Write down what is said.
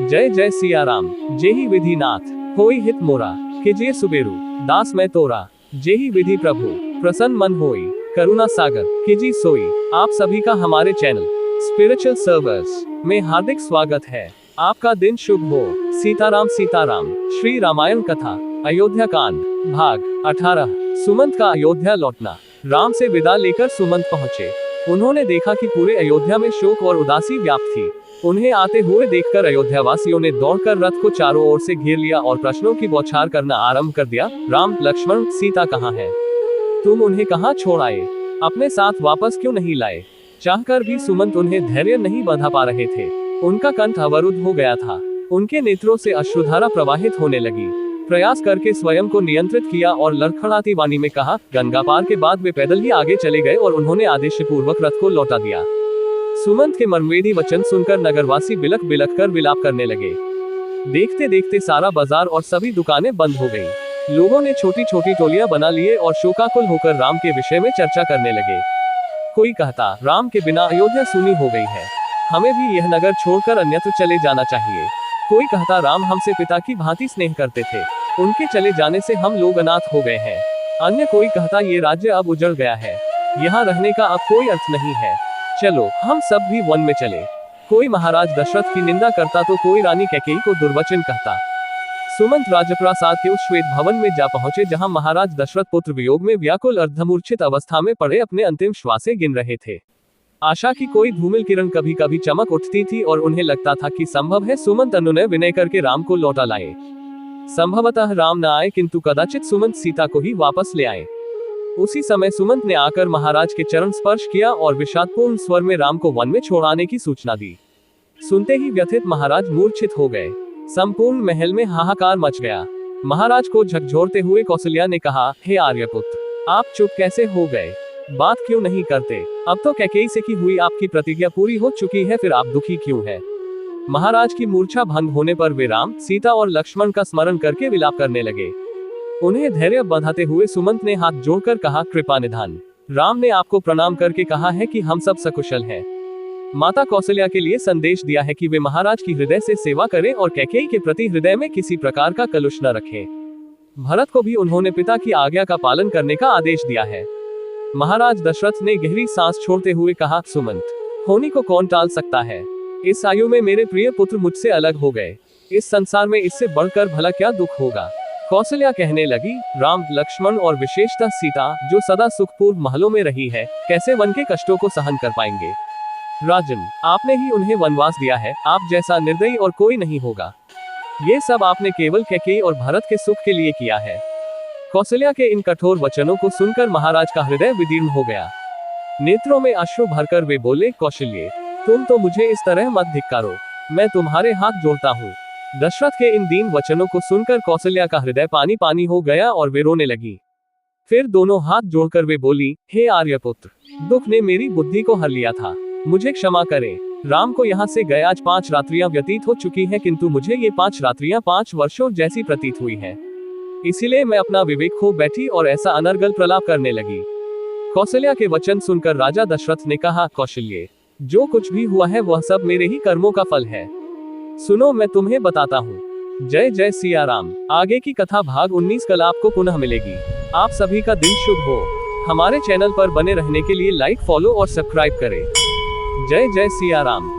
जय जय सिया राम। जेहि विधि नाथ होई हित मोरा, कीजिए सुबेरु दास मैं तोरा। जेहि विधि प्रभु प्रसन्न मन होई, करुणा सागर कीजिए सोई। आप सभी का हमारे चैनल स्पिरिचुअल सर्वर्स में हार्दिक स्वागत है। आपका दिन शुभ हो। सीताराम सीताराम। श्री रामायण कथा अयोध्या कांड भाग 18। सुमंत का अयोध्या लौटना। राम से विदा लेकर सुमंत पहुंचे। उन्होंने देखा कि पूरे अयोध्या में शोक और उदासी व्याप्त थी। उन्हें आते हुए देखकर अयोध्यावासियों ने दौड़कर रथ को चारों ओर से घेर लिया और प्रश्नों की बौछार करना आरंभ कर दिया। राम, लक्ष्मण, सीता कहाँ हैं? तुम उन्हें कहाँ छोड़ आए? अपने साथ वापस क्यों नहीं लाए? चाहकर भी सुमंत उन्हें धैर्य नहीं बंधा पा रहे थे। उनका कंठ अवरुद्ध हो गया था। उनके नेत्रों से अश्रुधारा प्रवाहित होने लगी। प्रयास करके स्वयं को नियंत्रित किया और लड़खड़ाती वाणी में कहा। गंगा पार के बाद वे पैदल ही आगे चले गए और उन्होंने आदेशपूर्वक रथ को लौटा दिया। सुमंत के मर्मवेदी वचन सुनकर नगरवासी बिलख बिलख कर विलाप करने लगे। देखते देखते सारा बाजार और सभी दुकानें बंद हो गई। लोगों ने छोटी छोटी टोलियां बना लिए और शोकाकुल होकर राम के विषय में चर्चा करने लगे। कोई कहता, राम के बिना अयोध्या सूनी हो गई है, हमें भी यह नगर छोड़कर अन्यत्र चले जाना चाहिए। कोई कहता, राम हमसे पिता की भांति स्नेह करते थे, उनके चले जाने से हम लोग अनाथ हो गए हैं। अन्य कोई कहता, ये राज्य अब उजड़ गया है, यहाँ रहने का अब कोई अर्थ नहीं है, चलो हम सब भी वन में चले। कोई महाराज दशरथ की निंदा करता तो कोई रानी कैकेयी को दुर्वचन कहता। सुमंत राजप्रासाद के उस श्वेत भवन में जा पहुंचे जहां महाराज दशरथ पुत्र वियोग में व्याकुल अर्धमूर्छित अवस्था में पड़े अपने अंतिम श्वासें गिन रहे थे। आशा की कोई धूमिल किरण कभी कभी चमक उठती थी और उन्हें लगता था कि संभव है सुमंत अनुनय विनय करके राम को लौटा लाए। संभवतः राम न आए, किंतु कदाचित सुमंत सीता को ही वापस ले आए। उसी समय सुमंत ने आकर महाराज के चरण स्पर्श किया और विषादपूर्ण स्वर में राम को वन में छोड़ाने की सूचना दी। सुनते ही व्यथित महाराज मूर्छित हो गए। संपूर्ण महल में हाहाकार मच गया। महाराज को झकझोरते हुए कौशल्या ने कहा, हे आर्यपुत्र, आप चुप कैसे हो गए? बात क्यों नहीं करते? अब तो कैकेयी से की हुई आपकी प्रतिज्ञा पूरी हो चुकी है, फिर आप दुखी क्यों है? महाराज की मूर्छा भंग होने पर वे राम, सीता और लक्ष्मण का स्मरण करके विलाप करने लगे। उन्हें धैर्य बंधाते हुए सुमंत ने हाथ जोड़कर कहा, कृपा निधान। राम ने आपको प्रणाम करके कहा है कि हम सब सकुशल हैं। माता कौशल्या के लिए संदेश दिया है कि वे महाराज की हृदय से सेवा करें और कैकेयी के प्रति हृदय में किसी प्रकार का कलुष न रखें। भरत को भी उन्होंने पिता की आज्ञा का पालन करने का आदेश दिया है। महाराज दशरथ ने गहरी सांस छोड़ते हुए कहा, सुमंत, होनी को कौन टाल सकता है? इस आयु में मेरे प्रिय पुत्र मुझसे अलग हो गए। इस संसार में इससे बढ़कर भला क्या दुख होगा? कौशल्या कहने लगी, राम, लक्ष्मण और विशेषतः सीता, जो सदा सुखपूर्व महलों में रही है, कैसे वन के कष्टों को सहन कर पाएंगे? राजन, आपने ही उन्हें वनवास दिया है, आप जैसा निर्दयी और कोई नहीं होगा। ये सब आपने केवल कैकेयी और भरत के सुख के लिए किया है। कौशल्या के इन कठोर वचनों को सुनकर महाराज का हृदय विदीर्ण हो गया। नेत्रों में अश्रु भरकर वे बोले, कौशल्ये, तुम तो मुझे इस तरह मत धिक्कारो, मैं तुम्हारे हाथ जोड़ता हूँ। दशरथ के इन दीन वचनों को सुनकर कौशल्या का हृदय पानी पानी हो गया और वे रोने लगी। फिर दोनों हाथ जोड़कर वे बोली, हे आर्यपुत्र, दुख ने मेरी बुद्धि को हर लिया था, मुझे क्षमा करें। राम को यहाँ से गए आज 5 रात्रियां व्यतीत हो चुकी हैं, किंतु मुझे ये 5 रात्रियां 5 वर्षों जैसी प्रतीत हुई हैं। इसीलिए मैं अपना विवेक खो बैठी और ऐसा अनर्गल प्रलाप करने लगी। कौशल्या के वचन सुनकर राजा दशरथ ने कहा, कौशल्ये, जो कुछ भी हुआ है वह सब मेरे ही कर्मों का फल है। सुनो, मैं तुम्हें बताता हूँ। जय जय सिया राम। आगे की कथा भाग 19 कल आपको पुनः मिलेगी। आप सभी का दिन शुभ हो। हमारे चैनल पर बने रहने के लिए लाइक, फॉलो और सब्सक्राइब करें। जय जय सिया राम।